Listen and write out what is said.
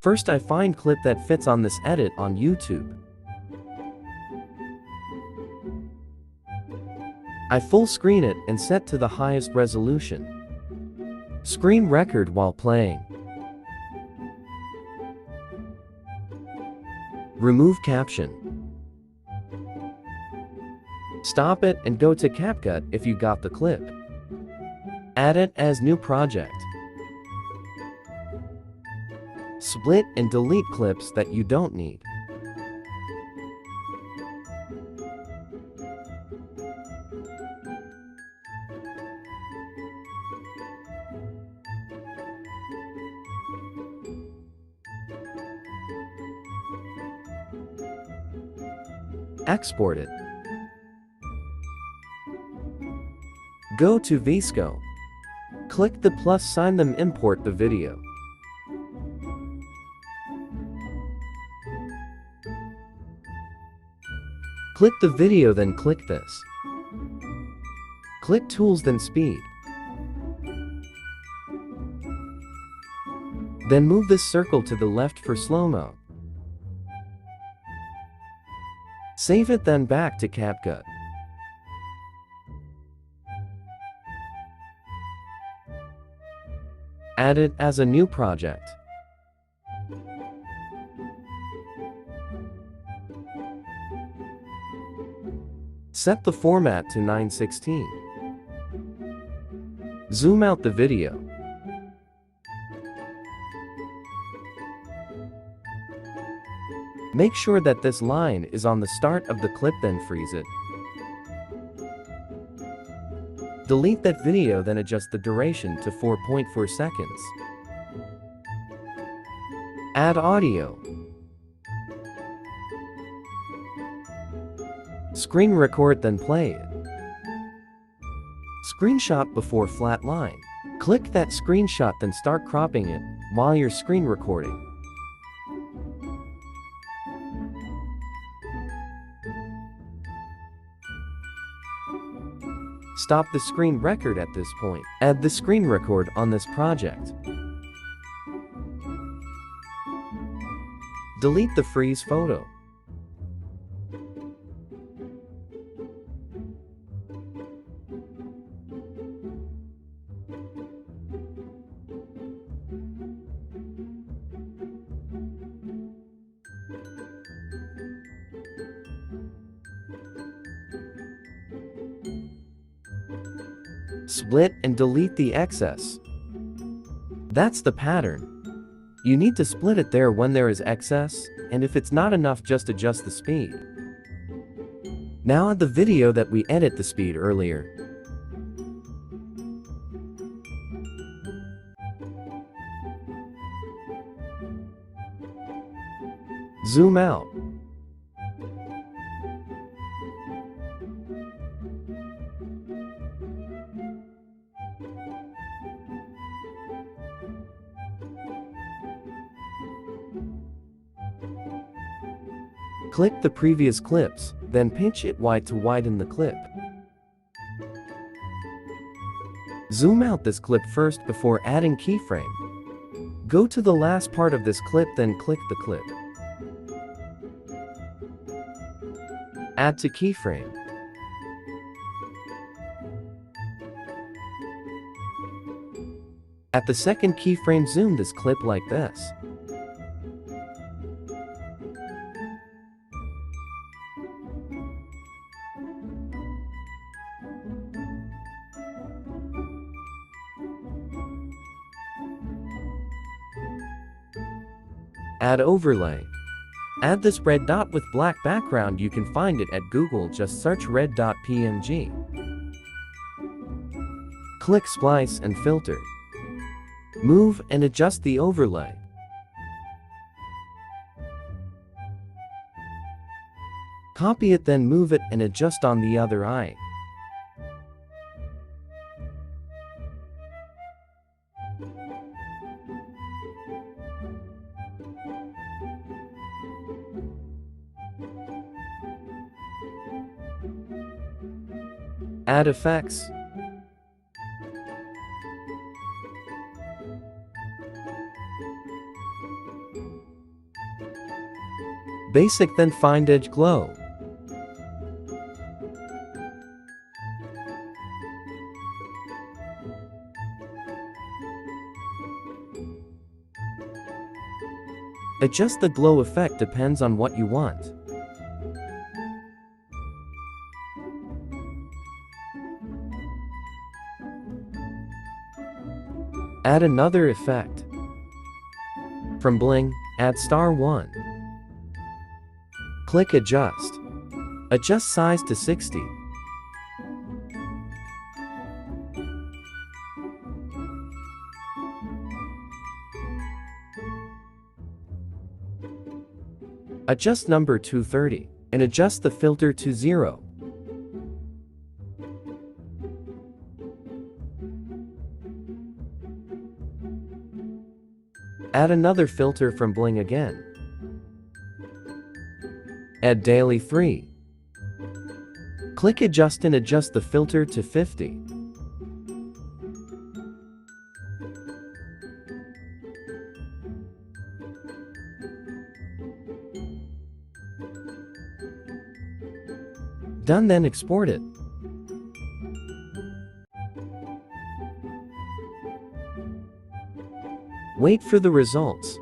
First, I find clip that fits on this edit on YouTube. I full screen it and set to the highest resolution. Screen record while playing. Remove caption. Stop it and go to Capcut if you got the clip. Add it as new project. Split and delete clips that you don't need. Export it. Go to VSCO. Click the plus sign, then import the video. Click the video, then click this. Click Tools, then Speed. Then move this circle to the left for slow-mo. Save it, then back to Capcut. Add it as a new project. Set the format to 9:16. Zoom out the video. Make sure that this line is on the start of the clip, then freeze it. Delete that video, then adjust the duration to 4.4 seconds. Add audio. Screen record, then play it. Screenshot before flat line. Click that screenshot, then start cropping it while you're screen recording. Stop the screen record at this point. Add the screen record on this project. Delete the freeze photo. Split and delete the excess. That's the pattern. You need to split it there when there is excess, and if it's not enough, just adjust the speed. Now add the video that we edit the speed earlier. Zoom out. Click the previous clips, then pinch it wide to widen the clip. Zoom out this clip first before adding keyframe. Go to the last part of this clip, then click the clip. Add to keyframe. At the second keyframe, zoom this clip like this. Add overlay. Add this red dot with black background. You can find it at Google, just search red dot PNG. Click splice and filter. Move and adjust the overlay. Copy it, then move it and adjust on the other eye. Add effects. Basic then Fine Edge Glow. Adjust the glow effect depends on what you want. Add another effect. From Bling, add star 1. Click Adjust. Adjust size to 60. Adjust number to 30, and adjust the filter to 0. Add another filter from Bling again. Add Daily 3. Click Adjust and adjust the filter to 50. Done, then export it. Wait for the results.